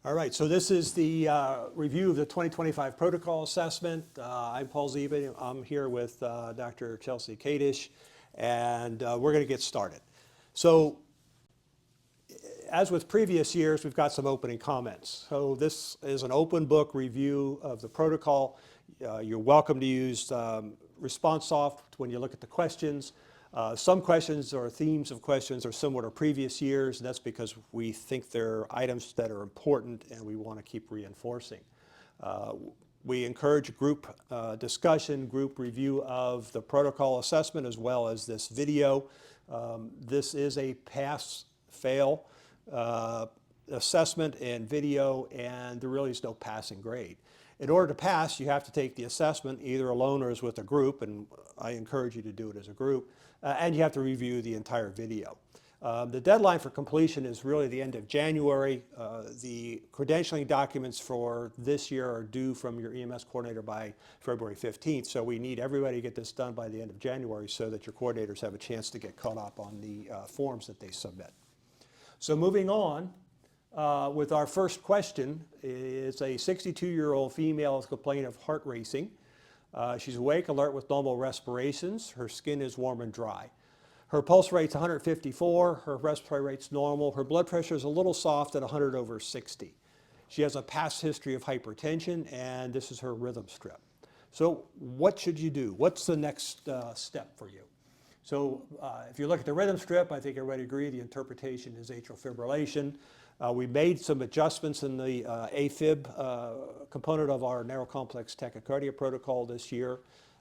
All right, so this is the review of the 2025 protocol assessment. I'm Paul Zieben. I'm here with Dr. Chelsea Kadish, and we're going to get started. So, as with previous years, we've got some opening comments. So this is an open book review of the protocol. You're welcome to use ResponseSoft when you look at the questions. Some questions or themes of questions are similar to previous years, and that's because we think they're items that are important and we want to keep reinforcing. We encourage group discussion, group review of the protocol assessment as well as this video. This is a pass-fail assessment and video, and there really is no passing grade. In order to pass, you have to take the assessment either alone or as with a group, and I encourage you to do it as a group, and you have to review the entire video. The deadline for completion is really the end of January. The credentialing documents for this year are due from your EMS coordinator by February 15th, so we need everybody to get this done by the end of January so that your coordinators have a chance to get caught up on the forms that they submit. So moving on, with our first question, is a 62-year-old female with complaint of heart racing. She's awake, alert with normal respirations. Her skin is warm and dry. Her pulse rate's 154, her respiratory rate's normal. Her blood pressure is a little soft at 100/60. She has a past history of hypertension, and this is her rhythm strip. So what should you do? What's the next step for you? So if you look at the rhythm strip, I think everybody agree the interpretation is atrial fibrillation. We made some adjustments in the AFib component of our narrow complex tachycardia protocol this year.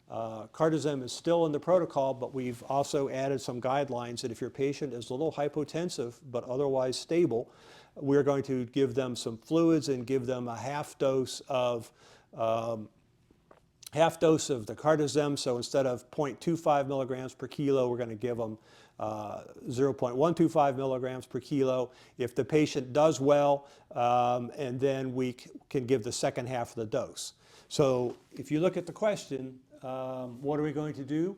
Cardizem is still in the protocol, but we've also added some guidelines that if your patient is a little hypotensive but otherwise stable, we're going to give them some fluids and give them a half dose of the Cardizem. So instead of 0.25 milligrams per kilo, we're going to give them 0.125 milligrams per kilo. If the patient does well, and then we can give the second half of the dose. So if you look at the question, what are we going to do?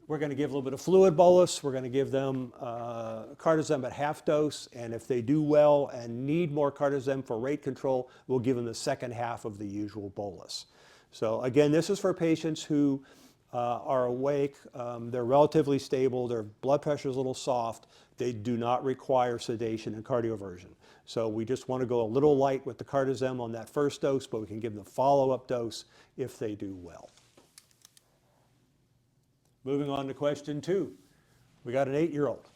We're going to give a little bit of fluid bolus. We're going to give them Cardizem at half dose, and if they do well and need more Cardizem for rate control, we'll give them the second half of the usual bolus. So again, this is for patients who are awake, they're relatively stable, their blood pressure is a little soft, they do not require sedation and cardioversion. So we just want to go a little light with the Cardizem on that first dose, but we can give them the follow-up dose if they do well. Moving on to question 2. We got an 8-year-old.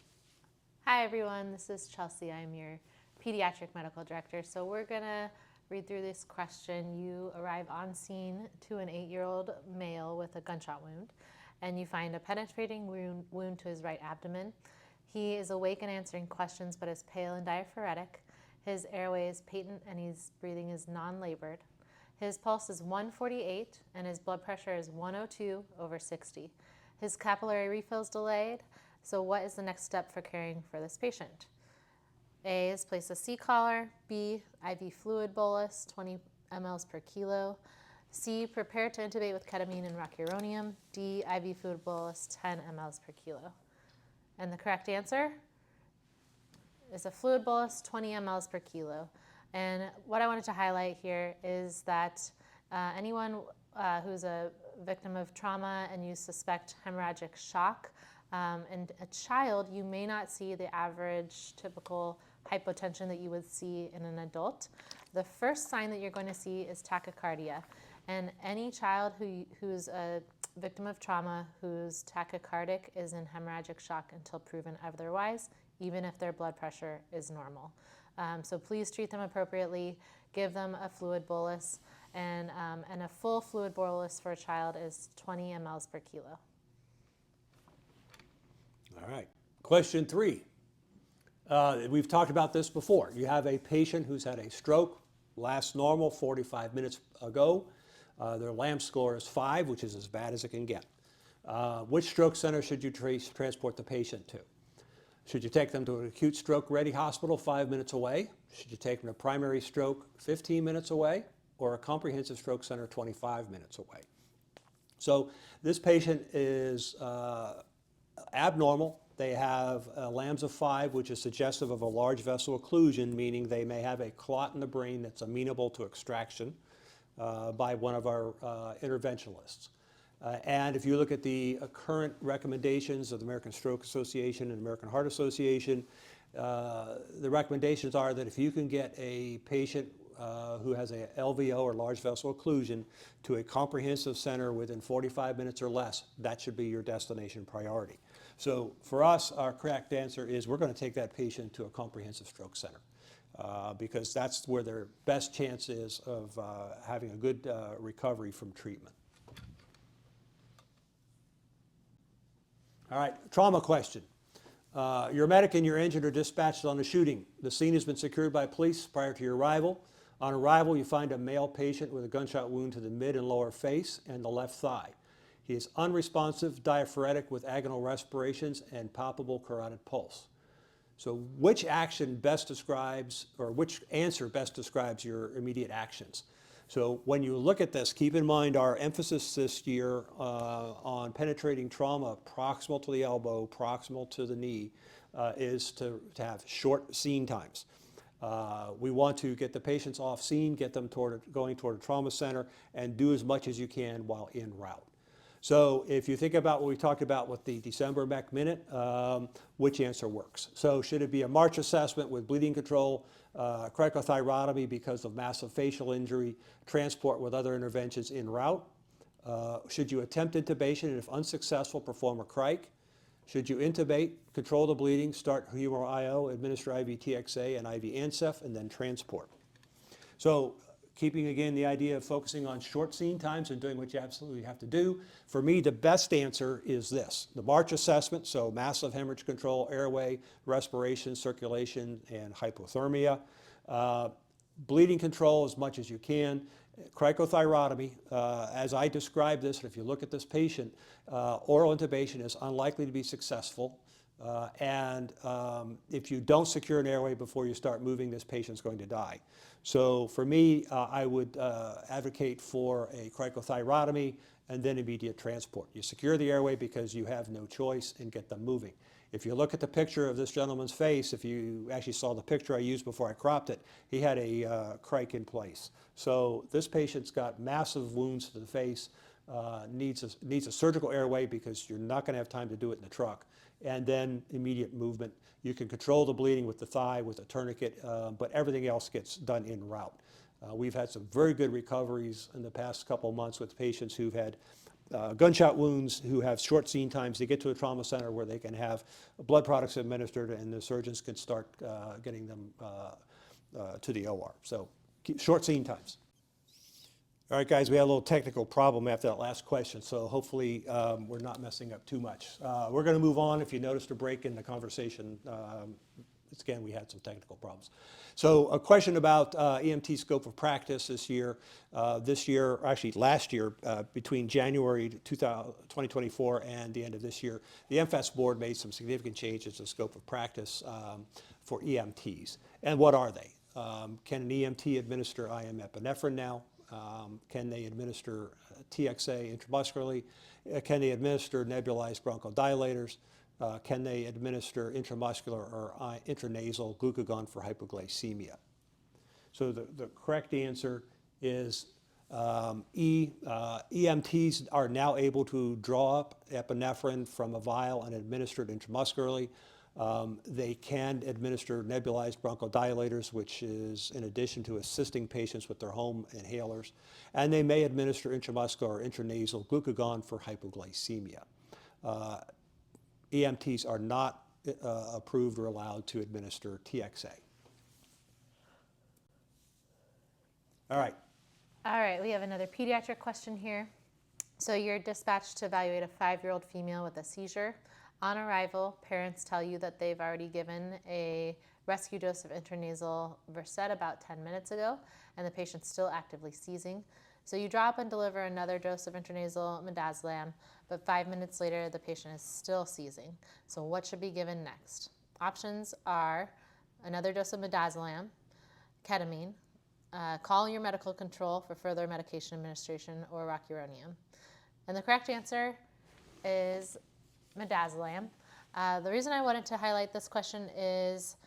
Hi everyone, this is Chelsea. I'm your pediatric medical director. So we're gonna read through this question. You arrive on scene to an 8-year-old male with a gunshot wound, and you find a penetrating wound to his right abdomen. He is awake and answering questions, but is pale and diaphoretic. His airway is patent and his breathing is non-labored. His pulse is 148 and his blood pressure is 102/60. His capillary refill is delayed. So what is the next step for caring for this patient? A is place a C-collar. B, IV fluid bolus, 20 mLs per kilo. C, prepare to intubate with ketamine and rocuronium. D, IV fluid bolus, 10 mLs per kilo. And the correct answer is a fluid bolus, 20 mLs per kilo. And what I wanted to highlight here is that anyone who's a victim of trauma and you suspect hemorrhagic shock, and a child, you may not see the average typical hypotension that you would see in an adult. The first sign that you're going to see is tachycardia. And any child who's a victim of trauma who's tachycardic is in hemorrhagic shock until proven otherwise, even if their blood pressure is normal. So please treat them appropriately, give them a fluid bolus, and a full fluid bolus for a child is 20 mLs per kilo. All right. Question 3. We've talked about this before. You have a patient who's had a stroke, last normal 45 minutes ago. Their LAMP score is 5, which is as bad as it can get. Which stroke center should you transport the patient to? Should you take them to an acute stroke ready hospital 5 minutes away? Should you take them to primary stroke 15 minutes away? Or a comprehensive stroke center 25 minutes away? So this patient is abnormal, They have Lambs of 5, which is suggestive of a large vessel occlusion, meaning they may have a clot in the brain that's amenable to extraction by one of our interventionalists. And if you look at the current recommendations of the American Stroke Association and American Heart Association, the recommendations are that if you can get a patient who has a LVO or large vessel occlusion to a comprehensive center within 45 minutes or less, that should be your destination priority. So for us, our correct answer is we're going to take that patient to a comprehensive stroke center because that's where their best chance is of having a good recovery from treatment. All right, trauma question. You're a medic and you're injured or dispatched on a shooting. The scene has been secured by police prior to your arrival. On arrival, you find a male patient with a gunshot wound to the mid and lower face and the left thigh. He is unresponsive, diaphoretic with agonal respirations and palpable carotid pulse. So which action best describes, or which answer best describes your immediate actions? So when you look at this, keep in mind our emphasis this year on penetrating trauma proximal to the elbow, proximal to the knee, is to have short scene times. We want to get the patients off scene, get them going toward a trauma center, and do as much as you can while en route. So if you think about what we talked about with the December MEC Minute, which answer works? So should it be a March assessment with bleeding control, cricothyrotomy because of massive facial injury, transport with other interventions en route? Should you attempt intubation and if unsuccessful, perform a cric? Should you intubate, control the bleeding, start humoral IO, administer IV TXA and IV ANSEF, and then transport? So keeping again the idea of focusing on short scene times and doing what you absolutely have to do. For me, the best answer is this. The March assessment, so massive hemorrhage control, airway, respiration, circulation, and hypothermia. Bleeding control as much as you can. Cricothyrotomy, as I described this, if you look at this patient, oral intubation is unlikely to be successful. And if you don't secure an airway before you start moving, this patient's going to die. So for me, I would advocate for a cricothyrotomy and then immediate transport. You secure the airway because you have no choice and get them moving. If you look at the picture of this gentleman's face, if you actually saw the picture I used before I cropped it, he had a cric in place. So this patient's got massive wounds to the face, needs a surgical airway because you're not going to have time to do it in the truck. And then immediate movement. You can control the bleeding with the thigh, with a tourniquet, but everything else gets done en route. We've had some very good recoveries in the past couple of months with patients who've had gunshot wounds, who have short scene times. They get to a trauma center where they can have blood products administered and the surgeons can start getting them to the OR. So short scene times. All right, guys, we had a little technical problem after that last question, so hopefully we're not messing up too much. We're going to move on. If you noticed a break in the conversation, again, we had some technical problems. So a question about EMT scope of practice this year. Actually last year, between January 2024 and the end of this year, the MFAS board made some significant changes to the scope of practice for EMTs. And what are they? Can an EMT administer IM epinephrine now? Can they administer TXA intramuscularly? Can they administer nebulized bronchodilators? Can they administer intramuscular or intranasal glucagon for hypoglycemia? So the correct answer is EMTs are now able to draw up epinephrine from a vial and administer it intramuscularly. They can administer nebulized bronchodilators, which is in addition to assisting patients with their home inhalers. And they may administer intramuscular or intranasal glucagon for hypoglycemia. EMTs are not approved or allowed to administer TXA. All right. All right, we have another pediatric question here. So you're dispatched to evaluate a 5-year-old female with a seizure. On arrival, parents tell you that they've already given a rescue dose of intranasal Versed about 10 minutes ago, and the patient's still actively seizing. So you drop and deliver another dose of intranasal midazolam, but 5 minutes later, the patient is still seizing. So what should be given next? Options are another dose of midazolam, ketamine, call your medical control for further medication administration, or rocuronium. And the correct answer is midazolam. The reason I wanted to highlight this question is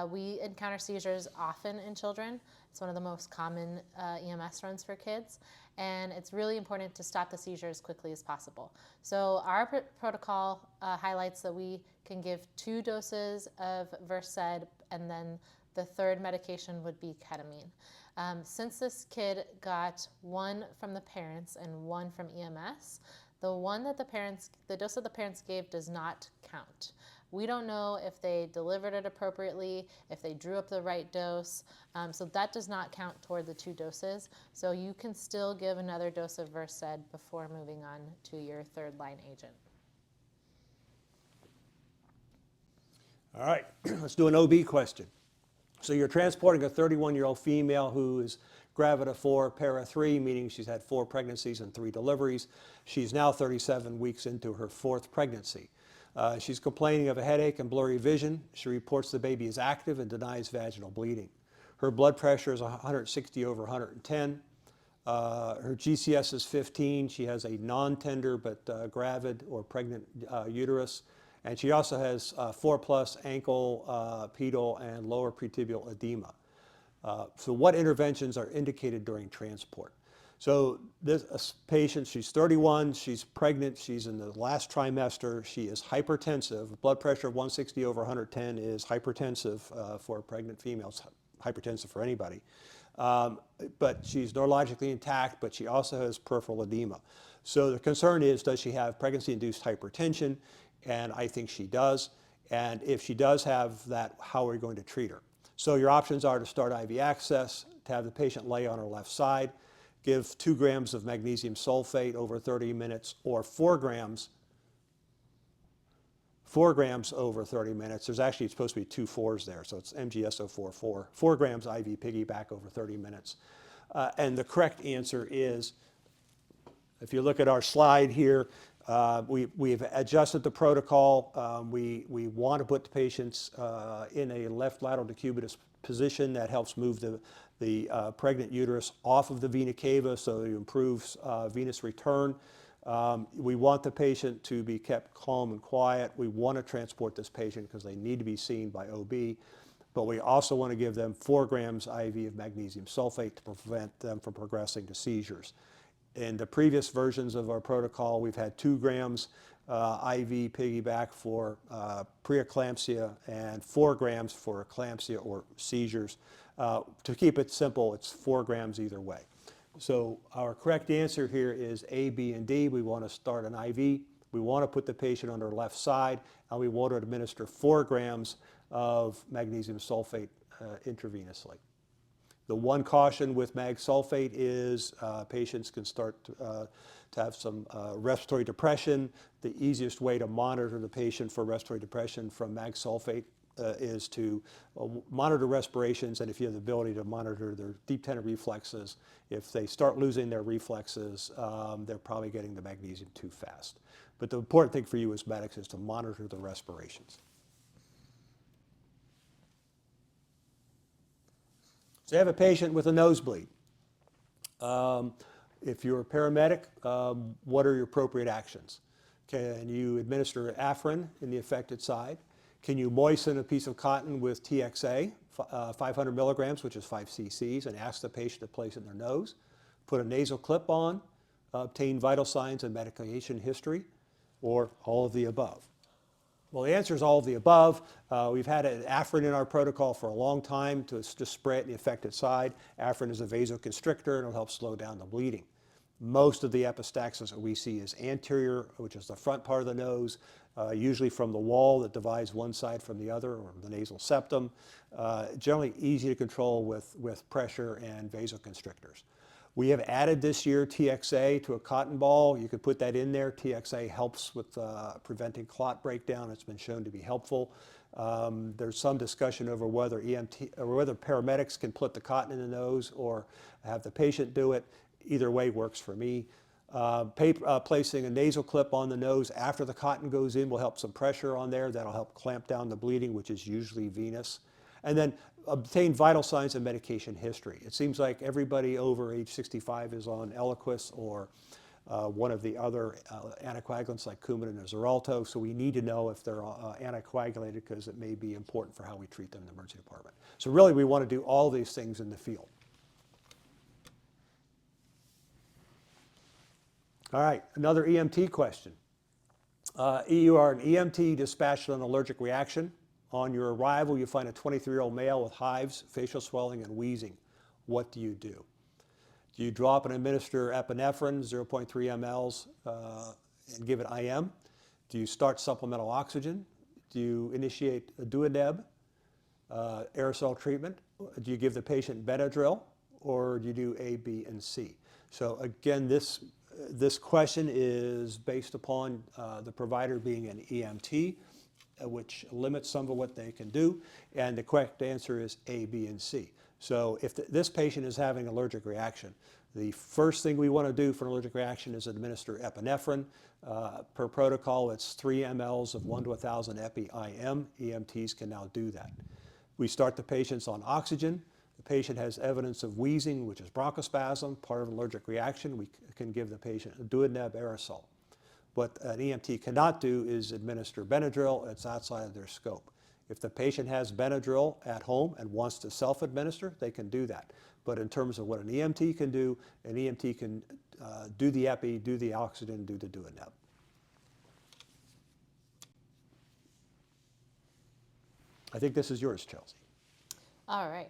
we encounter seizures often in children. It's one of the most common EMS runs for kids, and it's really important to stop the seizure as quickly as possible. So our protocol highlights that we can give 2 doses of Versed, and then the third medication would be ketamine. Since this kid got 1 from the parents and 1 from EMS, the dose that the parents gave does not count. We don't know if they delivered it appropriately, if they drew up the right dose, so that does not count toward the 2 doses. So you can still give another dose of Versed before moving on to your third line agent. All right, let's do an OB question. So you're transporting a 31-year-old female who is gravida 4, para 3, meaning she's had 4 pregnancies and 3 deliveries. She's now 37 weeks into her 4th pregnancy. She's complaining of a headache and blurry vision. She reports the baby is active and denies vaginal bleeding. Her blood pressure is 160 over 110. Her GCS is 15. She has a non-tender but gravid or pregnant uterus. And she also has 4+ ankle, pedal, and lower pretibial edema. So what interventions are indicated during transport? So this patient, she's 31, she's pregnant, she's in the last trimester, she is hypertensive. Blood pressure of 160 over 110 is hypertensive for a pregnant female. It's hypertensive for anybody. But she's neurologically intact, but she also has peripheral edema. So the concern is, does she have pregnancy-induced hypertension? And I think she does. And if she does have that, how are we going to treat her? So your options are to start IV access, to have the patient lay on her left side, give 2 grams of magnesium sulfate over 30 minutes, or 4 grams over 30 minutes. There's actually supposed to be 2 4s there, so it's MGSO4, 4 grams IV piggyback over 30 minutes. And the correct answer is, if you look at our slide here, we've adjusted the protocol. We want to put the patients in a left lateral decubitus position that helps move the pregnant uterus off of the vena cava, so it improves venous return. We want the patient to be kept calm and quiet. We want to transport this patient because they need to be seen by OB, but we also want to give them 4 grams IV of magnesium sulfate to prevent them from progressing to seizures. In the previous versions of our protocol, we've had 2 grams IV piggyback for preeclampsia and 4 grams for eclampsia or seizures. To keep it simple, it's 4 grams either way. So our correct answer here is A, B, and D. We want to start an IV. We want to put the patient on her left side, and we want to administer 4 grams of magnesium sulfate intravenously. The one caution with mag sulfate is patients can start to have some respiratory depression. The easiest way to monitor the patient for respiratory depression from mag sulfate is to monitor respirations, and if you have the ability to monitor their deep tendon reflexes, if they start losing their reflexes, they're probably getting the magnesium too fast. But the important thing for you as medics is to monitor the respirations. So you have a patient with a nosebleed. If you're a paramedic, what are your appropriate actions? Can you administer Afrin in the affected side? Can you moisten a piece of cotton with TXA, 500 milligrams, which is 5 cc's, and ask the patient to place it in their nose? Put a nasal clip on, obtain vital signs and medication history, or all of the above? Well, the answer is all of the above. We've had Afrin in our protocol for a long time to just spray it in the affected side. Afrin is a vasoconstrictor and it'll help slow down the bleeding. Most of the epistaxis that we see is anterior, which is the front part of the nose, usually from the wall that divides one side from the other, or the nasal septum. Generally easy to control with pressure and vasoconstrictors. We have added this year TXA to a cotton ball. You could put that in there. TXA helps with preventing clot breakdown. It's been shown to be helpful. There's some discussion over whether paramedics can put the cotton in the nose or have the patient do it. Either way works for me. Placing a nasal clip on the nose after the cotton goes in will help some pressure on there. That'll help clamp down the bleeding, which is usually venous. And then obtain vital signs and medication history. It seems like everybody over age 65 is on Eliquis or one of the other anticoagulants like Coumadin or Xarelto. So we need to know if they're anticoagulated because it may be important for how we treat them in the emergency department. So really we want to do all these things in the field. All right, another EMT question. You are an EMT dispatched on an allergic reaction. On your arrival, you find a 23-year-old male with hives, facial swelling, and wheezing. What do you do? Do you drop and administer epinephrine, 0.3 mLs, and give it IM? Do you start supplemental oxygen? Do you initiate a Duodeb aerosol treatment? Do you give the patient Benadryl, or do you do A, B, and C? So again, this question is based upon the provider being an EMT, which limits some of what they can do, and the correct answer is A, B, and C. So if this patient is having an allergic reaction, the first thing we want to do for an allergic reaction is administer epinephrine. Per protocol, it's 3 mLs of 1 to 1,000 epi-IM. EMTs can now do that. We start the patients on oxygen. The patient has evidence of wheezing, which is bronchospasm, part of an allergic reaction. We can give the patient a Duodeb aerosol. What an EMT cannot do is administer Benadryl. It's outside of their scope. If the patient has Benadryl at home and wants to self-administer, they can do that. But in terms of what an EMT can do, an EMT can do the epi, do the oxygen, do the Duodeb. I think this is yours, Chelsea. All right.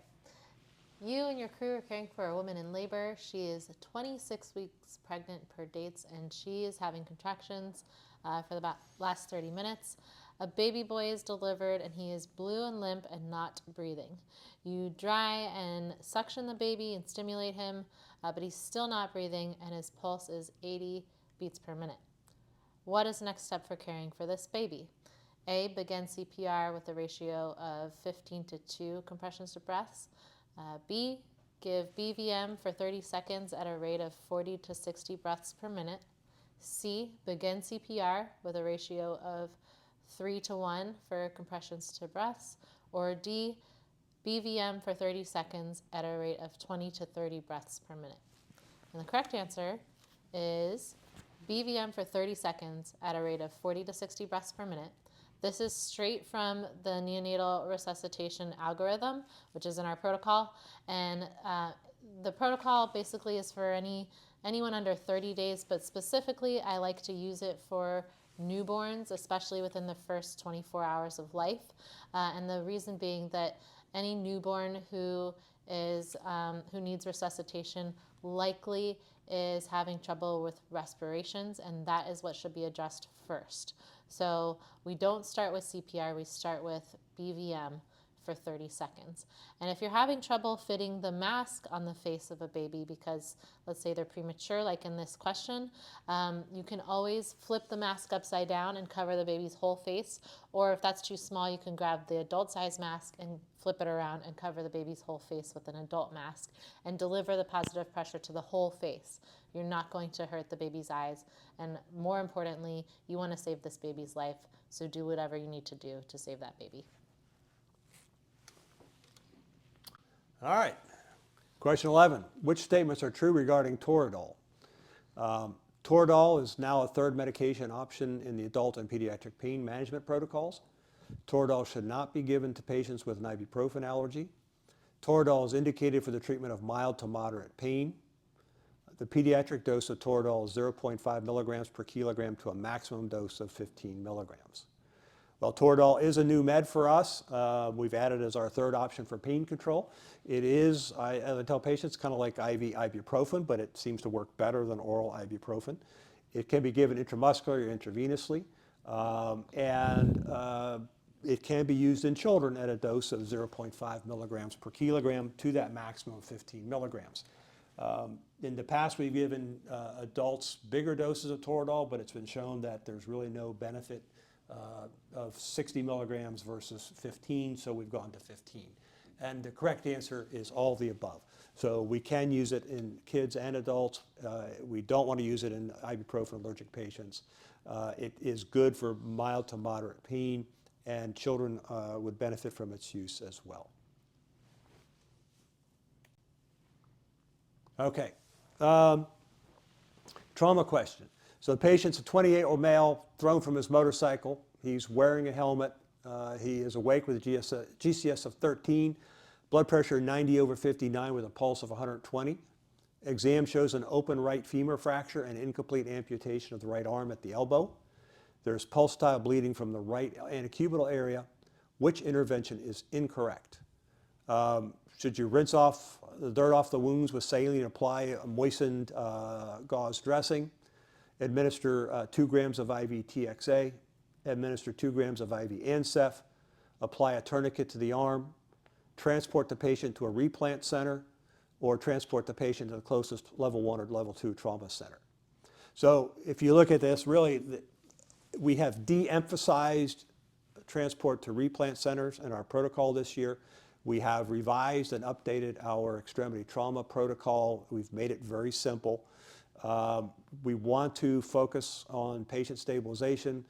You and your crew are caring for a woman in labor. She is 26 weeks pregnant per dates, and she is having contractions for the last 30 minutes. A baby boy is delivered, and he is blue and limp and not breathing. You dry and suction the baby and stimulate him, but he's still not breathing, and his pulse is 80 beats per minute. What is the next step for caring for this baby? A, begin CPR with a ratio of 15 to 2 compressions to breaths. B, give BVM for 30 seconds at a rate of 40 to 60 breaths per minute. C, begin CPR with a ratio of 3 to 1 for compressions to breaths. Or D, BVM for 30 seconds at a rate of 20 to 30 breaths per minute. And the correct answer is BVM for 30 seconds at a rate of 40 to 60 breaths per minute. This is straight from the neonatal resuscitation algorithm, which is in our protocol. And the protocol basically is for anyone under 30 days, but specifically I like to use it for newborns, especially within the first 24 hours of life. And the reason being that any newborn who needs resuscitation likely is having trouble with respirations, and that is what should be addressed first. So we don't start with CPR, we start with BVM for 30 seconds. And if you're having trouble fitting the mask on the face of a baby because, let's say, they're premature, like in this question, you can always flip the mask upside down and cover the baby's whole face. Or if that's too small, you can grab the adult-size mask and flip it around and cover the baby's whole face with an adult mask and deliver the positive pressure to the whole face. You're not going to hurt the baby's eyes. And more importantly, you want to save this baby's life, so do whatever you need to do to save that baby. All right. Question 11. Which statements are true regarding Toradol? Toradol is now a third medication option in the adult and pediatric pain management protocols. Toradol should not be given to patients with an ibuprofen allergy. Toradol is indicated for the treatment of mild to moderate pain. The pediatric dose of Toradol is 0.5 milligrams per kilogram to a maximum dose of 15 milligrams. Well, Toradol is a new med for us. We've added as our third option for pain control. It is, I tell patients, kind of like IV ibuprofen, but it seems to work better than oral ibuprofen. It can be given intramuscularly or intravenously, and it can be used in children at a dose of 0.5 milligrams per kilogram to that maximum of 15 milligrams. In the past, we've given adults bigger doses of Toradol, but it's been shown that there's really no benefit of 60 milligrams versus 15, so we've gone to 15. And the correct answer is all of the above. So we can use it in kids and adults. We don't want to use it in ibuprofen allergic patients. It is good for mild to moderate pain, and children would benefit from its use as well. Okay. Trauma question. So the patient's a 28-year-old male thrown from his motorcycle. He's wearing a helmet. He is awake with a GCS of 13, blood pressure 90/59 with a pulse of 120. Exam shows an open right femur fracture and incomplete amputation of the right arm at the elbow. There's pulsatile bleeding from the right antecubital area. Which intervention is incorrect? Should you rinse off the dirt off the wounds with saline and apply a moistened gauze dressing? Administer 2 grams of IV TXA, administer 2 grams of IV Ancef, apply a tourniquet to the arm, transport the patient to a replant center, or transport the patient to the closest level 1 or level 2 trauma center. So if you look at this, really, we have de-emphasized transport to replant centers in our protocol this year. We have revised and updated our extremity trauma protocol. We've made it very simple. We want to focus on patient stabilization.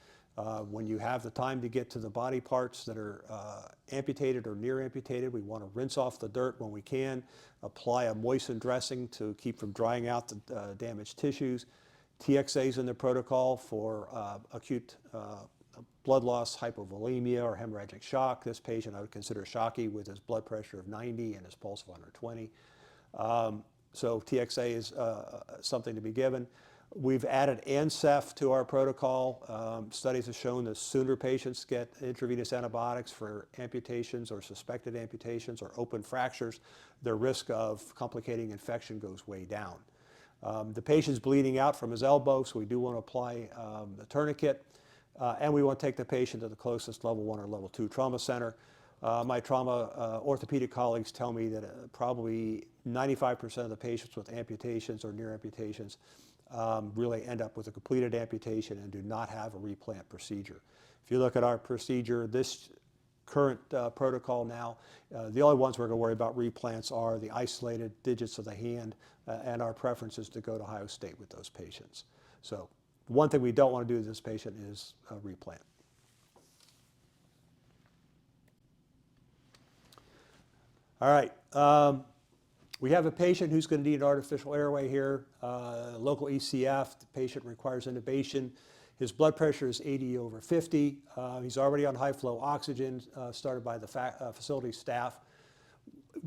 When you have the time to get to the body parts that are amputated or near amputated, we want to rinse off the dirt when we can, apply a moistened dressing to keep from drying out the damaged tissues. TXA is in the protocol for acute blood loss, hypovolemia, or hemorrhagic shock. This patient I would consider shocky with his blood pressure of 90 and his pulse of 120. So TXA is something to be given. We've added Ancef to our protocol. Studies have shown that sooner patients get intravenous antibiotics for amputations or suspected amputations or open fractures, their risk of complicating infection goes way down. The patient's bleeding out from his elbow, so we do want to apply the tourniquet. And we want to take the patient to the closest level 1 or level 2 trauma center. My trauma orthopedic colleagues tell me that probably 95% of the patients with amputations or near amputations really end up with a completed amputation and do not have a replant procedure. If you look at our procedure, this current protocol now, the only ones we're going to worry about replants are the isolated digits of the hand, and our preference is to go to Ohio State with those patients. So one thing we don't want to do with this patient is replant. All right. We have a patient who's going to need an artificial airway here. Local ECF, the patient requires intubation. His blood pressure is 80/50. He's already on high flow oxygen started by the facility staff.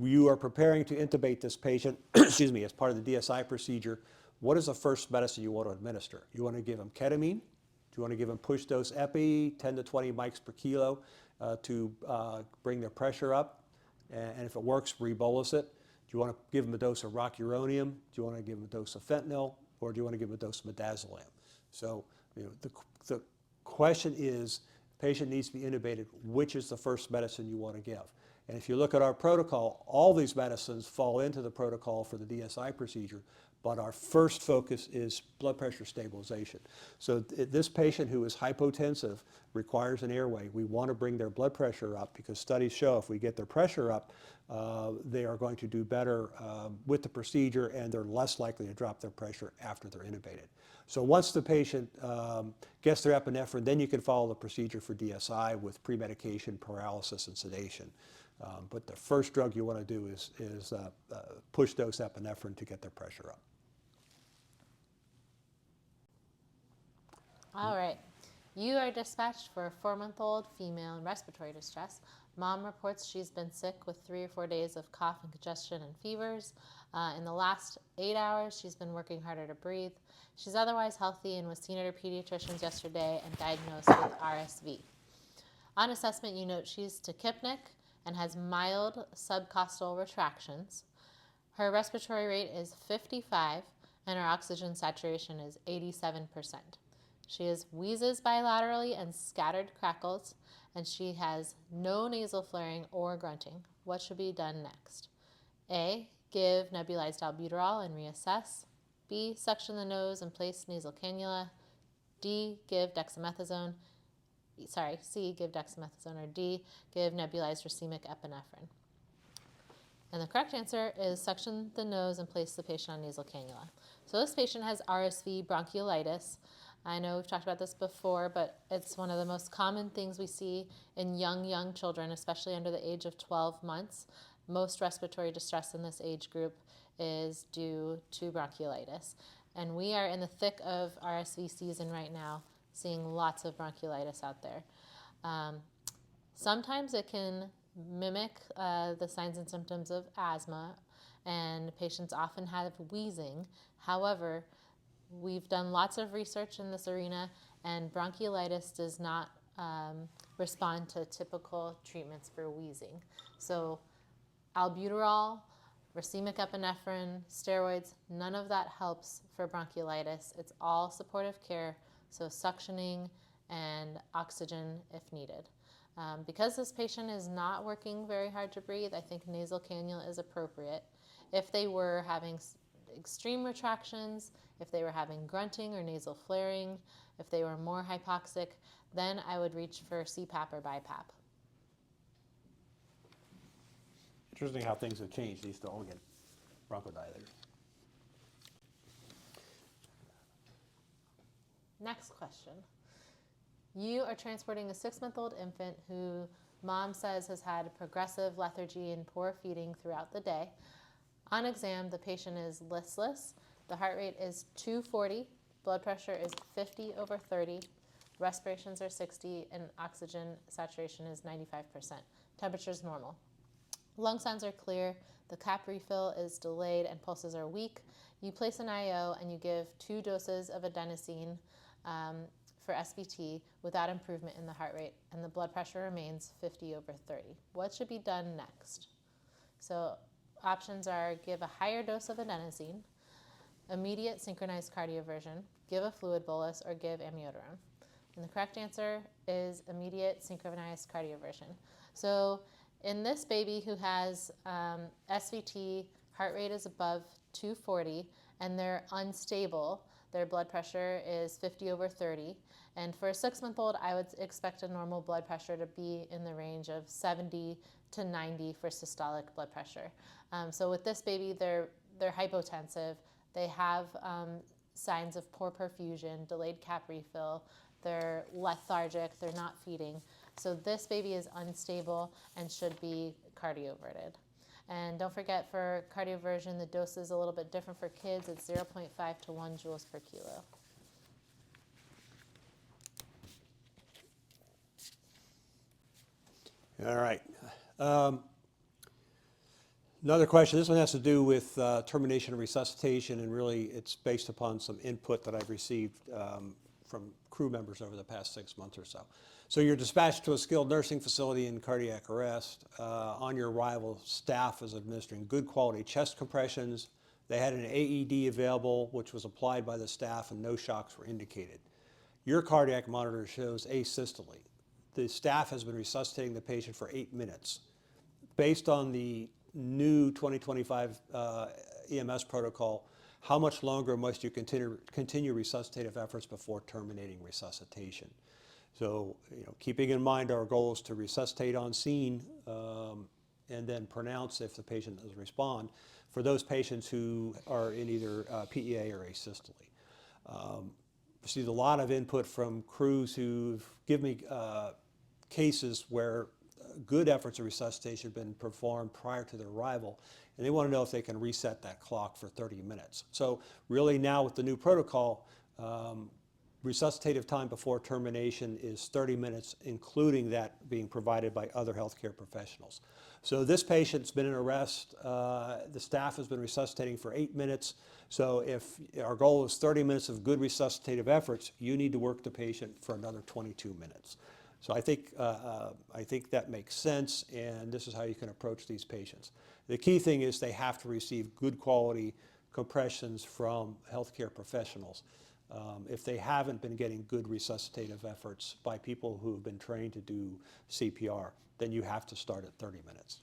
You are preparing to intubate this patient excuse me, as part of the DSI procedure. What is the first medicine you want to administer? You want to give him ketamine? Do you want to give him push dose epi, 10 to 20 mics per kilo to bring their pressure up? And if it works, rebolus it. Do you want to give him a dose of rocuronium? Do you want to give him a dose of fentanyl? Or do you want to give him a dose of midazolam? So the question is, the patient needs to be intubated. Which is the first medicine you want to give? And if you look at our protocol, all these medicines fall into the protocol for the DSI procedure, but our first focus is blood pressure stabilization. So this patient who is hypotensive requires an airway. We want to bring their blood pressure up because studies show if we get their pressure up, they are going to do better with the procedure and they're less likely to drop their pressure after they're intubated. So once the patient gets their epinephrine, then you can follow the procedure for DSI with pre-medication, paralysis, and sedation. But the first drug you want to do is push dose epinephrine to get their pressure up. All right. You are dispatched for a 4-month-old female in respiratory distress. Mom reports she's been sick with 3 or 4 days of cough and congestion and fevers. In the last 8 hours, she's been working harder to breathe. She's otherwise healthy and was seen at her pediatrician's yesterday and diagnosed with RSV. On assessment, you note she's tachypnic and has mild subcostal retractions. Her respiratory rate is 55 and her oxygen saturation is 87%. She has wheezes bilaterally and scattered crackles, and she has no nasal flaring or grunting. What should be done next? A, give nebulized albuterol and reassess. B, suction the nose and place nasal cannula. D, give dexamethasone. C, give dexamethasone, or D, give nebulized racemic epinephrine. And the correct answer is suction the nose and place the patient on nasal cannula. So this patient has RSV bronchiolitis. I know we've talked about this before, but it's one of the most common things we see in young children, especially under the age of 12 months. Most respiratory distress in this age group is due to bronchiolitis. And we are in the thick of RSV season right now, seeing lots of bronchiolitis out there. Sometimes it can mimic the signs and symptoms of asthma, and patients often have wheezing. However, we've done lots of research in this arena, and bronchiolitis does not respond to typical treatments for wheezing. So albuterol, racemic epinephrine, steroids, none of that helps for bronchiolitis. It's all supportive care, so suctioning and oxygen if needed. Because this patient is not working very hard to breathe, I think nasal cannula is appropriate. If they were having extreme retractions, if they were having grunting or nasal flaring, if they were more hypoxic, then I would reach for CPAP or BiPAP. Interesting how things have changed. They used to all get bronchodilators. Next question. You are transporting a 6-month-old infant who mom says has had progressive lethargy and poor feeding throughout the day. On exam, the patient is listless. The heart rate is 240, blood pressure is 50/30, respirations are 60, and oxygen saturation is 95%. Temperature is normal. Lung sounds are clear, the cap refill is delayed, and pulses are weak. You place an IO and you give 2 doses of adenosine for SVT without improvement in the heart rate, and the blood pressure remains 50/30. What should be done next? So options are give a higher dose of adenosine, immediate synchronized cardioversion, give a fluid bolus, or give amiodarone. And the correct answer is immediate synchronized cardioversion. So in this baby who has SVT, heart rate is above 240, and they're unstable, their blood pressure is 50/30. And for a 6-month-old, I would expect a normal blood pressure to be in the range of 70 to 90 for systolic blood pressure. So with this baby, they're hypotensive. They have signs of poor perfusion, delayed cap refill. They're lethargic. They're not feeding. So this baby is unstable and should be cardioverted. And don't forget, for cardioversion, the dose is a little bit different for kids. It's 0.5 to 1 joules per kilo. All right. Another question. This one has to do with termination of resuscitation, and really it's based upon some input that I've received from crew members over the past 6 months or so. So you're dispatched to a skilled nursing facility in cardiac arrest. On your arrival, staff is administering good quality chest compressions. They had an AED available, which was applied by the staff, and no shocks were indicated. Your cardiac monitor shows asystole. The staff has been resuscitating the patient for 8 minutes. Based on the new 2025 EMS protocol, how much longer must you continue resuscitative efforts before terminating resuscitation? So, keeping in mind our goal is to resuscitate on scene and then pronounce if the patient doesn't respond for those patients who are in either PEA or asystole. Received a lot of input from crews who've given me cases where good efforts of resuscitation have been performed prior to their arrival, and they want to know if they can reset that clock for 30 minutes. So really now with the new protocol, resuscitative time before termination is 30 minutes, including that being provided by other healthcare professionals. So this patient's been in arrest. The staff has been resuscitating for 8 minutes. So if our goal is 30 minutes of good resuscitative efforts, you need to work the patient for another 22 minutes. So I think that makes sense, and this is how you can approach these patients. The key thing is they have to receive good quality compressions from healthcare professionals. If they haven't been getting good resuscitative efforts by people who have been trained to do CPR, then you have to start at 30 minutes.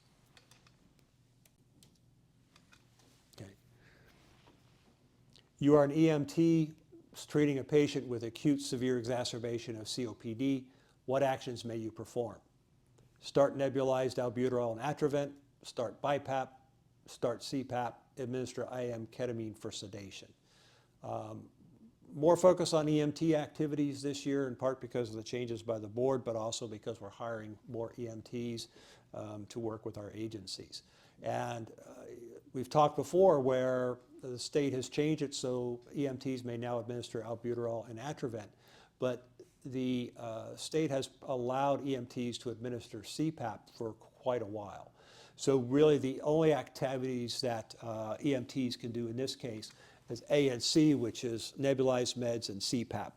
Okay. You are an EMT treating a patient with acute severe exacerbation of COPD. What actions may you perform? Start nebulized albuterol and Atrovent, start BiPAP, start CPAP, administer IM ketamine for sedation. More focus on EMT activities this year, in part because of the changes by the board, but also because we're hiring more EMTs to work with our agencies. And we've talked before where the state has changed it so EMTs may now administer albuterol and Atrovent, but the state has allowed EMTs to administer CPAP for quite a while. So really the only activities that EMTs can do in this case is ANC, which is nebulized meds and CPAP.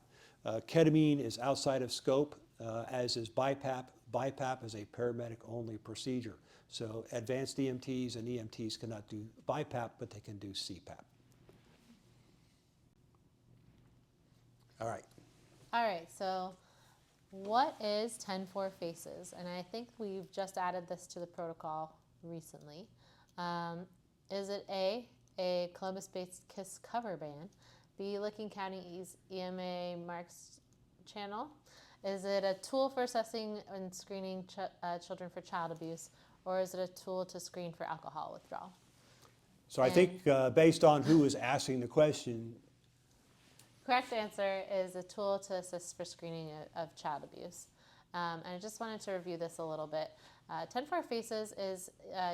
Ketamine is outside of scope, as is BiPAP. BiPAP is a paramedic-only procedure. So advanced EMTs and EMTs cannot do BiPAP, but they can do CPAP. All right. All right, so what is 10-4 FACES? And I think we've just added this to the protocol recently. Is it A Columbus-based KISS cover band, B, Licking County's EMA Marks channel? Is it a tool for assessing and screening children for child abuse, or is it a tool to screen for alcohol withdrawal? So I think based on who is asking the question, Correct answer is a tool to assist for screening of child abuse. And I just wanted to review this a little bit. 10-4 FACES is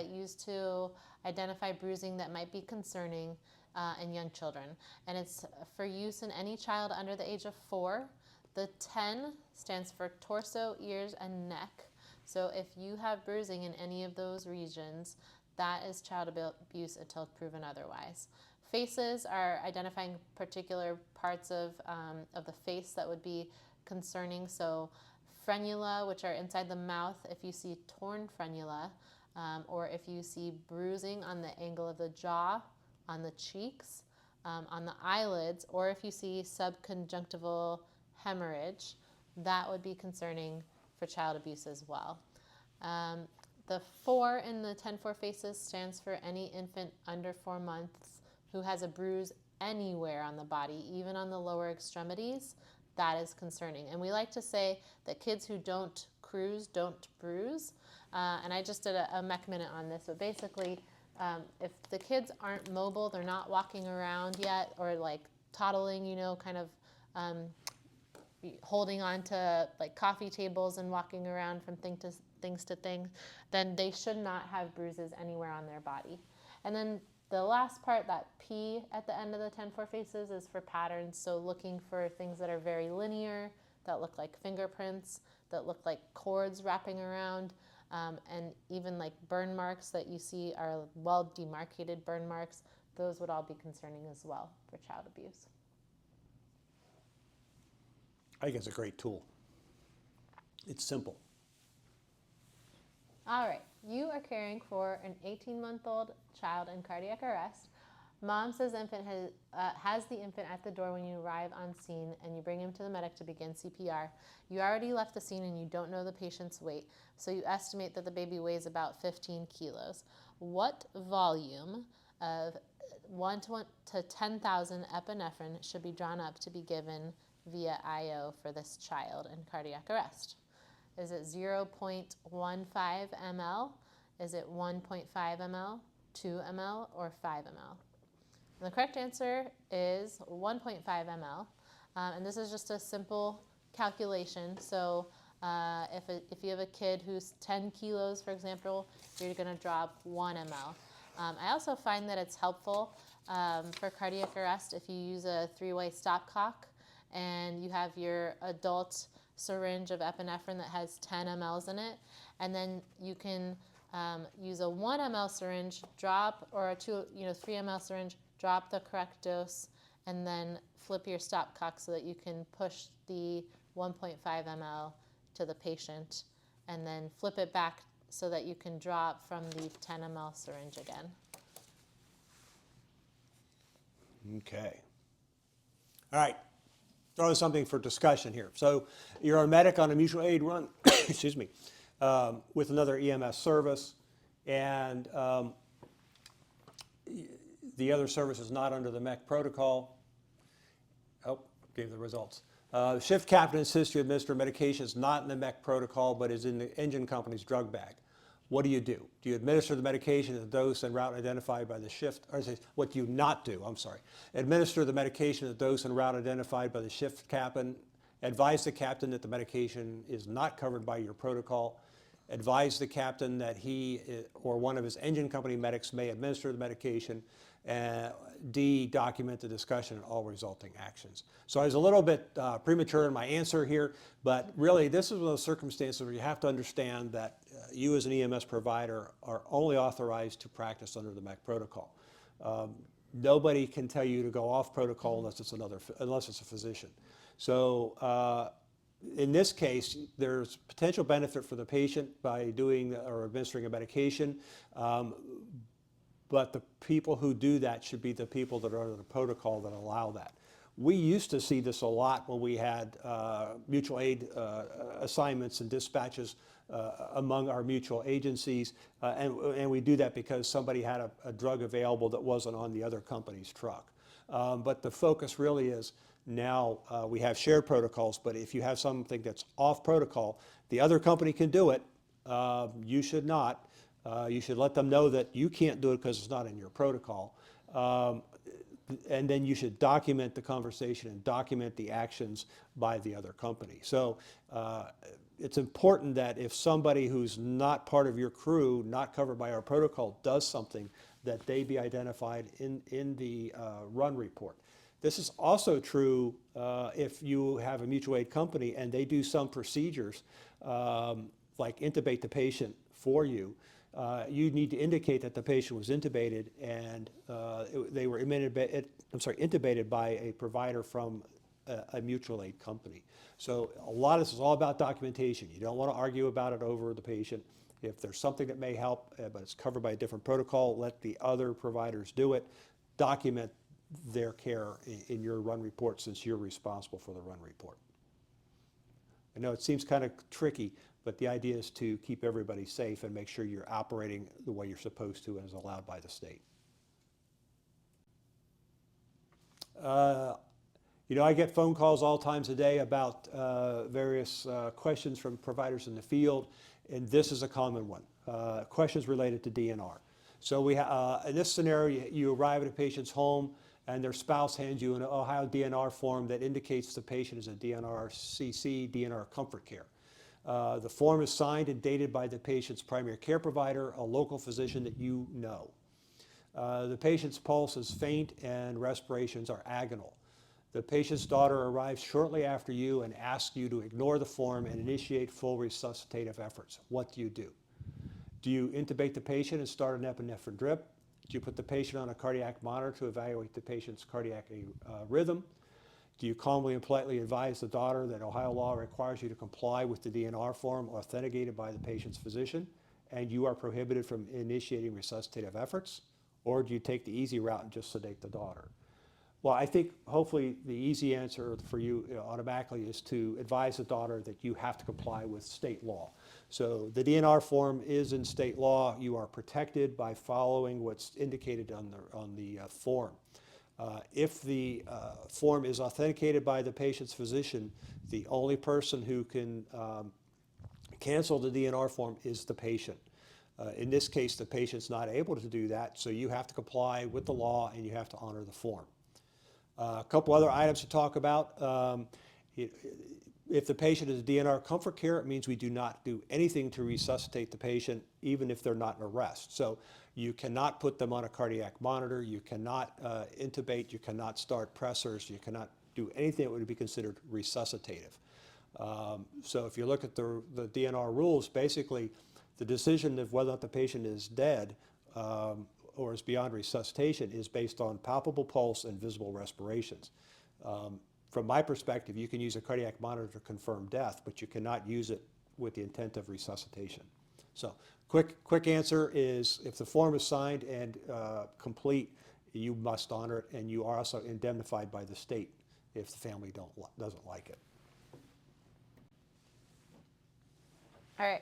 used to identify bruising that might be concerning in young children. And it's for use in any child under the age of 4. The 10 stands for torso, ears, and neck. So if you have bruising in any of those regions, that is child abuse until proven otherwise. FACES are identifying particular parts of the face that would be concerning. So frenula, which are inside the mouth, if you see torn frenula, or if you see bruising on the angle of the jaw, on the cheeks, on the eyelids, or if you see subconjunctival hemorrhage, that would be concerning for child abuse as well. The 4 in the 10-4 FACES stands for any infant under 4 months who has a bruise anywhere on the body, even on the lower extremities. That is concerning. And we like to say that kids who don't cruise don't bruise. And I just did a mech minute on this, but basically, if the kids aren't mobile, they're not walking around yet, or like toddling, you know, kind of holding on to like coffee tables and walking around from things to things, then they should not have bruises anywhere on their body. And then the last part, that P at the end of the 10-4 FACES, is for patterns. So looking for things that are very linear, that look like fingerprints, that look like cords wrapping around, and even like burn marks that you see are well demarcated burn marks. Those would all be concerning as well for child abuse. I think it's a great tool. It's simple. All right, you are caring for an 18-month-old child in cardiac arrest. Mom says infant has the infant at the door when you arrive on scene, and you bring him to the medic to begin CPR. You already left the scene and you don't know the patient's weight, so you estimate that the baby weighs about 15 kilos. What volume of 1 to 10,000 epinephrine should be drawn up to be given via IO for this child in cardiac arrest? Is it 0.15 ml? Is it 1.5 ml, 2 ml, or 5 ml? And the correct answer is 1.5 ml. And this is just a simple calculation. So if you have a kid who's 10 kilos, for example, you're going to drop 1 ml. I also find that it's helpful for cardiac arrest if you use a 3-way stopcock and you have your adult syringe of epinephrine that has 10 mLs in it, and then you can use a 1 ml syringe, drop, or a 3 ml syringe, drop the correct dose, and then flip your stopcock so that you can push the 1.5 ml to the patient, and then flip it back so that you can drop from the 10 ml syringe again. Okay. All right. Throw something for discussion here. So you're a medic on a mutual aid run, excuse me, with another EMS service, and the other service is not under the MEC protocol. Oh, gave the results. Shift captain insists you administer medications not in the MEC protocol, but is in the engine company's drug bag. What do? Do you administer the medication at the dose and route identified by the shift, or what do you not do? I'm sorry. Administer the medication at the dose and route identified by the shift captain. Advise the captain that the medication is not covered by your protocol. advise the captain that he or one of his engine company medics may administer the medication, D, document the discussion and all resulting actions. So I was a little bit premature in my answer here, but really this is one of those circumstances where you have to understand that you as an EMS provider are only authorized to practice under the MEC protocol. Nobody can tell you to go off protocol unless it's a physician. So in this case, there's potential benefit for the patient by doing or administering a medication, but the people who do that should be the people that are under the protocol that allow that. We used to see this a lot when we had mutual aid assignments and dispatches among our mutual agencies, and we do that because somebody had a drug available that wasn't on the other company's truck. But the focus really is now we have shared protocols, but if you have something that's off protocol, the other company can do it. You should not. You should let them know that you can't do it because it's not in your protocol. And then you should document the conversation and document the actions by the other company. So it's important that if somebody who's not part of your crew, not covered by our protocol, does something, that they be identified in the run report. This is also true if you have a mutual aid company and they do some procedures like intubate the patient for you. You need to indicate that the patient was intubated and they were intubated by a provider from a mutual aid company. So a lot of this is all about documentation. You don't want to argue about it over the patient. If there's something that may help, but it's covered by a different protocol, let the other providers do it. Document their care in your run report since you're responsible for the run report. I know it seems kind of tricky, but the idea is to keep everybody safe and make sure you're operating the way you're supposed to and is allowed by the state. You know, I get phone calls all times a day about various questions from providers in the field, and this is a common one. Questions related to DNR. So in this scenario, you arrive at a patient's home and their spouse hands you an Ohio DNR form that indicates the patient is a DNR CC, DNR Comfort Care. The form is signed and dated by the patient's primary care provider, a local physician that you know. The patient's pulse is faint and respirations are agonal. The patient's daughter arrives shortly after you and asks you to ignore the form and initiate full resuscitative efforts. What do you do? Do you intubate the patient and start an epinephrine drip? Do you put the patient on a cardiac monitor to evaluate the patient's cardiac rhythm? Do you calmly and politely advise the daughter that Ohio law requires you to comply with the DNR form authenticated by the patient's physician and you are prohibited from initiating resuscitative efforts? Or do you take the easy route and just sedate the daughter? Well, I think hopefully the easy answer for you automatically is to advise the daughter that you have to comply with state law. So the DNR form is in state law. You are protected by following what's indicated on the form. If the form is authenticated by the patient's physician, the only person who can cancel the DNR form is the patient. In this case, the patient's not able to do that, so you have to comply with the law and you have to honor the form. A couple other items to talk about. If the patient is DNR Comfort Care, it means we do not do anything to resuscitate the patient, even if they're not in arrest. So you cannot put them on a cardiac monitor, you cannot intubate, you cannot start pressors, you cannot do anything that would be considered resuscitative. So if you look at the DNR rules, basically the decision of whether or not the patient is dead or is beyond resuscitation is based on palpable pulse and visible respirations. From my perspective, you can use a cardiac monitor to confirm death, but you cannot use it with the intent of resuscitation. So quick answer is if the form is signed and complete, you must honor it, and you are also indemnified by the state if the family doesn't like it. All right.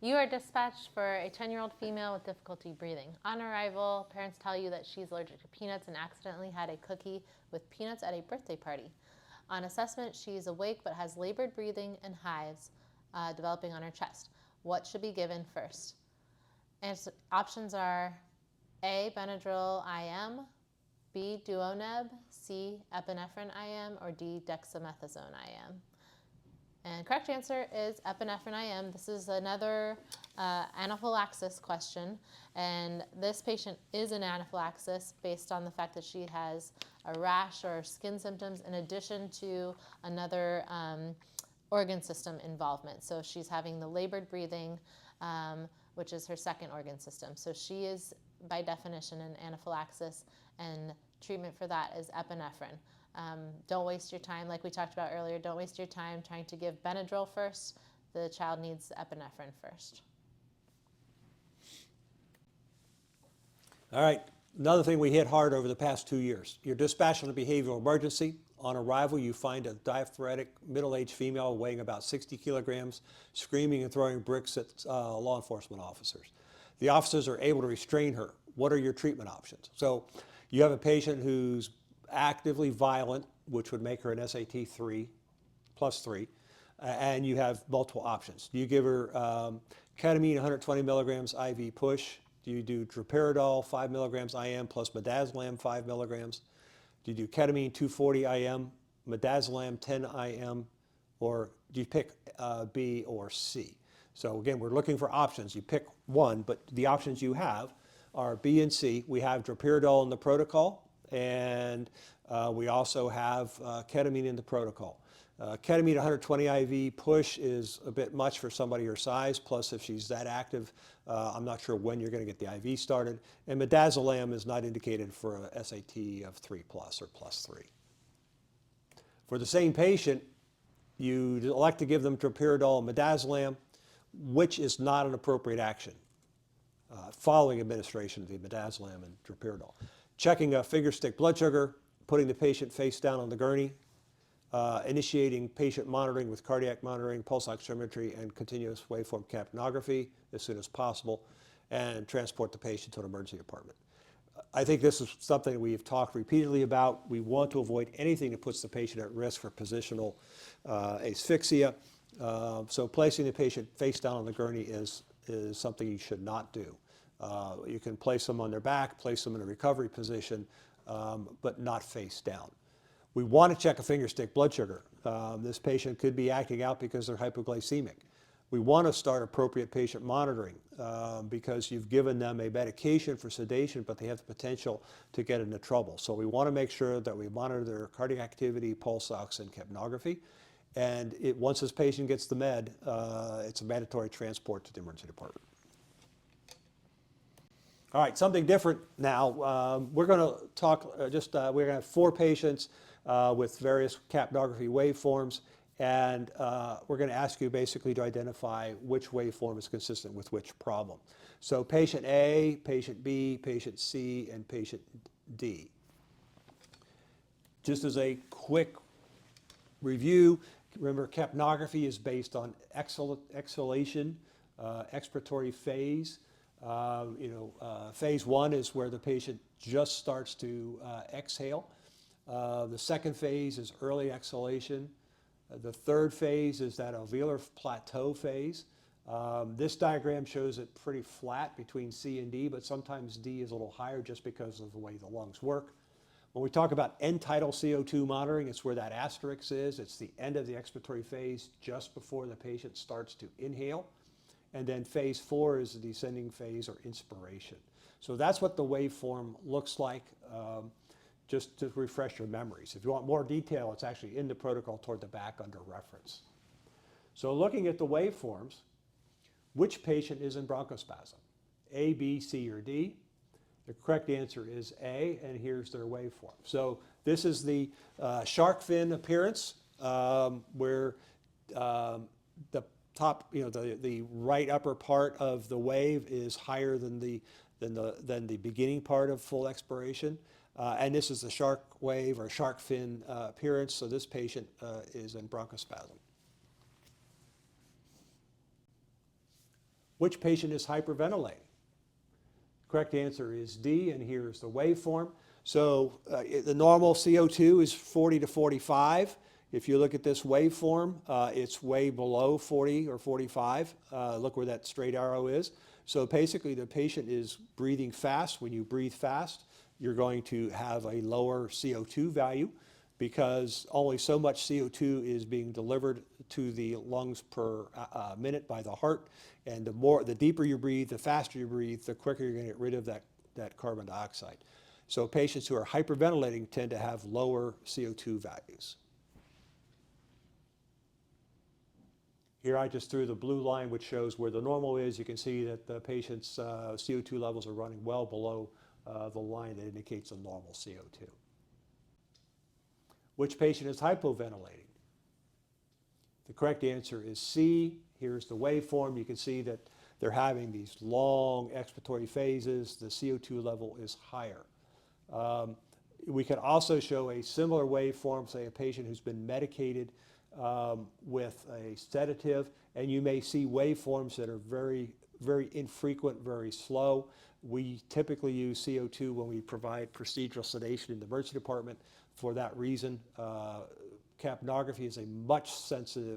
You are dispatched for a 10-year-old female with difficulty breathing. On arrival, parents tell you that she's allergic to peanuts and accidentally had a cookie with peanuts at a birthday party. On assessment, she is awake but has labored breathing and hives developing on her chest. What should be given first? And options are A, Benadryl IM, B, Duoneb, C, epinephrine IM, or D, dexamethasone IM. And correct answer is epinephrine IM. This is another anaphylaxis question, and this patient is in anaphylaxis based on the fact that she has a rash or skin symptoms in addition to another organ system involvement. So she's having the labored breathing, which is her second organ system. So she is, by definition, in anaphylaxis, and treatment for that is epinephrine. Don't waste your time, like we talked about earlier, don't waste your time trying to give Benadryl first. The child needs epinephrine first. All right, another thing we hit hard over the past 2 years. Your dispassionate behavioral emergency. On arrival, you find a diaphoretic middle-aged female weighing about 60 kilograms, screaming and throwing bricks at law enforcement officers. The officers are able to restrain her. What are your treatment options? So you have a patient who's actively violent, which would make her an SAT 3, plus 3, and you have multiple options. Do you give her ketamine 120 milligrams IV push? Do you do droperidol 5 milligrams IM plus midazolam 5 milligrams? Do you do ketamine 240 IM, midazolam 10 IM, or do you pick B or C? So again, we're looking for options. You pick one, but the options you have are B and C. We have droperidol in the protocol, and we also have ketamine in the protocol. Ketamine 120 IV push is a bit much for somebody her size, plus if she's that active, I'm not sure when you're going to get the IV started. And midazolam is not indicated for a SAT of 3 plus or plus 3. For the same patient, you elect to give them droperidol and midazolam, which is not an appropriate action following administration of the midazolam and droperidol. Checking a finger stick blood sugar, putting the patient face down on the gurney, initiating patient monitoring with cardiac monitoring, pulse oximetry, and continuous waveform capnography as soon as possible, and transport the patient to an emergency department. I think this is something we've talked repeatedly about. We want to avoid anything that puts the patient at risk for positional asphyxia. So placing the patient face down on the gurney is something you should not do. You can place them on their back, place them in a recovery position, but not face down. We want to check a finger stick blood sugar. This patient could be acting out because they're hypoglycemic. We want to start appropriate patient monitoring because you've given them a medication for sedation, but they have the potential to get into trouble. So we want to make sure that we monitor their cardiac activity, pulse ox, and capnography. And once this patient gets the med, it's a mandatory transport to the emergency department. All right, something different now. We're going to talk we're going to have 4 patients with various capnography waveforms, and we're going to ask you basically to identify which waveform is consistent with which problem. So patient A, patient B, patient C, and patient D. Just as a quick review, remember capnography is based on exhalation, expiratory phase. Phase 1 is where the patient just starts to exhale. The second phase is early exhalation. The third phase is that alveolar plateau phase. This diagram shows it pretty flat between C and D, but sometimes D is a little higher just because of the way the lungs work. When we talk about end-tidal CO2 monitoring, it's where that asterisk is. It's the end of the expiratory phase just before the patient starts to inhale. And then phase 4 is the descending phase or inspiration. So that's what the waveform looks like, just to refresh your memories. If you want more detail, it's actually in the protocol toward the back under reference. So looking at the waveforms, which patient is in bronchospasm? A, B, C, or D? The correct answer is A, and here's their waveform. So this is the shark fin appearance, where the top, the right upper part of the wave is higher than the beginning part of full expiration. And this is the shark wave or shark fin appearance. So this patient is in bronchospasm. Which patient is hyperventilating? Correct answer is D, and here's the waveform. So the normal CO2 is 40 to 45. If you look at this waveform, it's way below 40 or 45. Look where that straight arrow is. So basically the patient is breathing fast. When you breathe fast, you're going to have a lower CO2 value. because only so much CO2 is being delivered to the lungs per minute by the heart. And the deeper you breathe, the faster you breathe, the quicker you're going to get rid of that carbon dioxide. So patients who are hyperventilating tend to have lower CO2 values. Here I just threw the blue line, which shows where the normal is. You can see that the patient's CO2 levels are running well below the line that indicates a normal CO2. Which patient is hypoventilating? The correct answer is C. Here's the waveform. You can see that they're having these long expiratory phases. The CO2 level is higher. We can also show a similar waveform, say a patient who's been medicated with a sedative, and you may see waveforms that are very, very infrequent, very slow. We typically use CO2 when we provide procedural sedation in the emergency department for that reason. Capnography is a much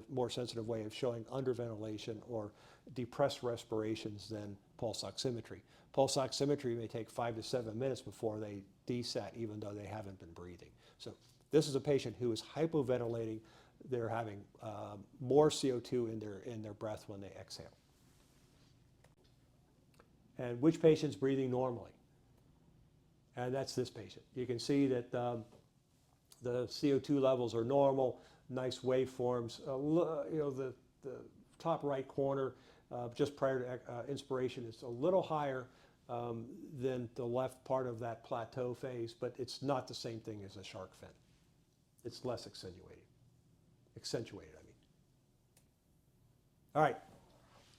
more sensitive way of showing underventilation or depressed respirations than pulse oximetry. Pulse oximetry may take 5 to 7 minutes before they desat, even though they haven't been breathing. So this is a patient who is hypoventilating. They're having more CO2 in their breath when they exhale. And which patient's breathing normally? And that's this patient. You can see that the CO2 levels are normal, nice waveforms. The top right corner, just prior to inspiration, is a little higher than the left part of that plateau phase, but it's not the same thing as a shark fin. It's less accentuated, I mean. All right,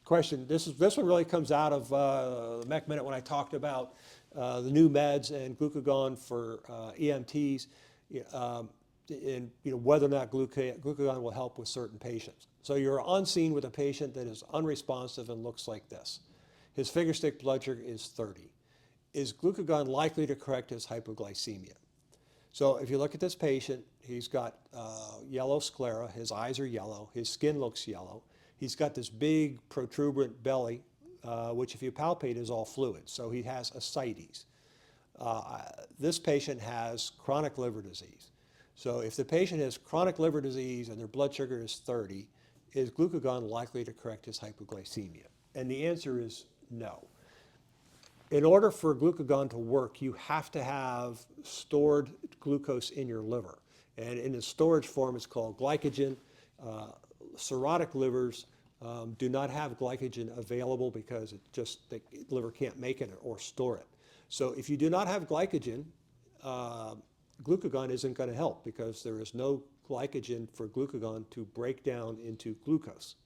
question. This one really comes out of the MEC Minute when I talked about the new meds and glucagon for EMTs, and whether or not glucagon will help with certain patients. So you're on scene with a patient that is unresponsive and looks like this. His finger stick blood sugar is 30. Is glucagon likely to correct his hypoglycemia? So if you look at this patient, he's got yellow sclera, his eyes are yellow, his skin looks yellow. He's got this big protuberant belly, which if you palpate is all fluid. So he has ascites. This patient has chronic liver disease. So if the patient has chronic liver disease and their blood sugar is 30, is glucagon likely to correct his hypoglycemia? And the answer is no. In order for glucagon to work, you have to have stored glucose in your liver. And in the storage form, it's called glycogen. Cirrhotic livers do not have glycogen available because the liver can't make it or store it. So if you do not have glycogen, glucagon isn't going to help because there is no glycogen for glucagon to break down into glucose.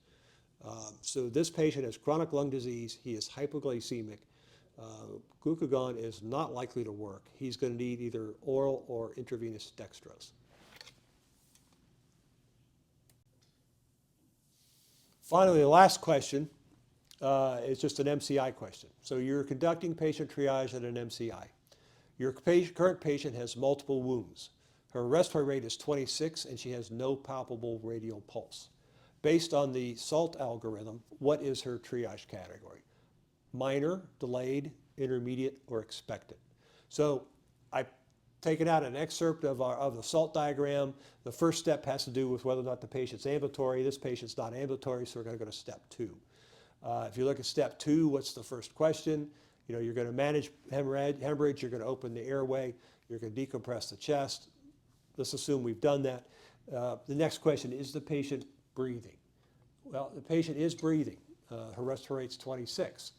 So this patient has chronic lung disease. He is hypoglycemic. Glucagon is not likely to work. He's going to need either oral or intravenous dextrose. Finally, the last question is just an MCI question. So you're conducting patient triage at an MCI. Your current patient has multiple wounds. Her respiratory rate is 26 and she has no palpable radial pulse. Based on the SALT algorithm, what is her triage category? Minor, delayed, intermediate, or expected? So I've taken out an excerpt of the SALT diagram. The first step has to do with whether or not the patient's ambulatory. This patient's not ambulatory, so we're going to go to step 2. If you look at step 2, what's the first question? You're going to manage hemorrhage, you're going to open the airway, you're going to decompress the chest. Let's assume we've done that. The next question, is the patient breathing? Well, the patient is breathing. Her respiratory rate's 26.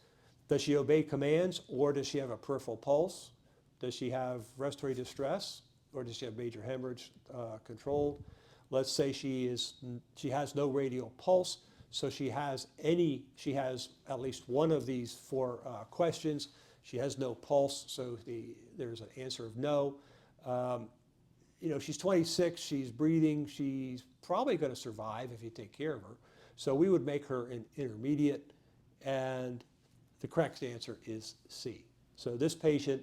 Does she obey commands, or does she have a peripheral pulse? Does she have respiratory distress, or does she have major hemorrhage controlled? Let's say she has no radial pulse, so she has at least one of these 4 questions. She has no pulse, so there's an answer of no. She's 26, she's breathing, she's probably going to survive if you take care of her. So we would make her an intermediate, and the correct answer is C. So this patient,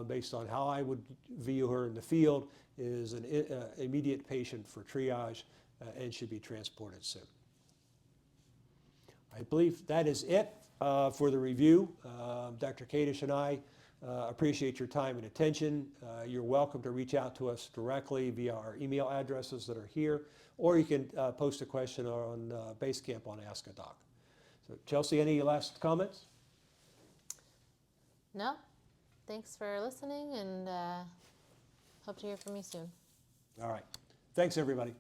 based on how I would view her in the field, is an immediate patient for triage and should be transported soon. I believe that is it for the review. Dr. Kadish and I Appreciate your time and attention. You're welcome to reach out to us directly via our email addresses that are here, or you can post a question on Basecamp on Ask a Doc. So Chelsea, any last comments? No? Thanks for listening, and hope to hear from you soon. All right. Thanks, everybody.